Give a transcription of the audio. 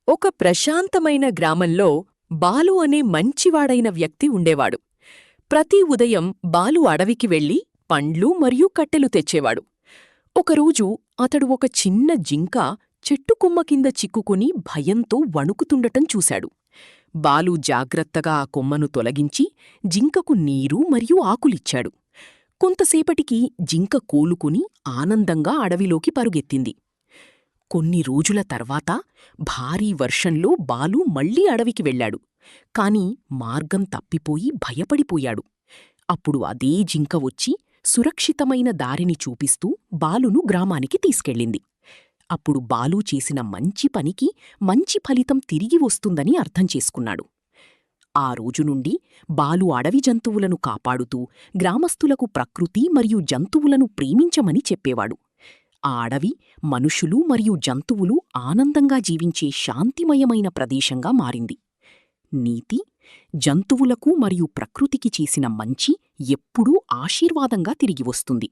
ఒక ప్రశాంతమైన గ్రామంలో బాలు అనే మంచివాడైన వ్యక్తి ఉండేవాడు. ప్రతి ఉదయం బాలు అడవికి వెళ్లి పండ్లు మరియు కట్టెలు తెచ్చేవాడు. ఒకరోజు అతడు ఒక చిన్న జింక చెట్టు కొమ్మ కింద చిక్కుకుని భయంతో వణుకుతుండటం చూశాడు. బాలు జాగ్రత్తగా ఆ కొమ్మను తొలగించి జింకకు నీరు మరియు ఆకులిచ్చాడు. కొంతసేపటికి జింక కోలుకుని ఆనందంగా అడవిలోకి పరుగెత్తింది. కొన్ని రోజుల తర్వాత భారీ వర్షంలో బాలు మళ్లీ అడవికి వెళ్లాడు. కాని మార్గం తప్పిపోయి భయపడిపోయాడు. అప్పుడు అదే జింక వచ్చి సురక్షితమైన దారిని చూపిస్తూ బాలును గ్రామానికి తీసుకెళ్ళింది. అప్పుడు బాలు చేసిన మంచి పనికి మంచి ఫలితం తిరిగి వస్తుందని అర్థం చేసుకున్నాడు. ఆ రోజు నుండి బాలు అడవి జంతువులను కాపాడుతూ గ్రామస్తులకు ప్రకృతి మరియు జంతువులను ప్రేమించమని చెప్పేవాడు. ఆ అడవి మనుషులు మరియు జంతువులు ఆనందంగా జీవించే శాంతిమయమైన ప్రదేశంగా మారింది. నీతి: జంతువులకు మరియు ప్రకృతికి చేసిన మంచి ఎప్పుడూ ఆశీర్వాదంగా తిరిగి వస్తుంది.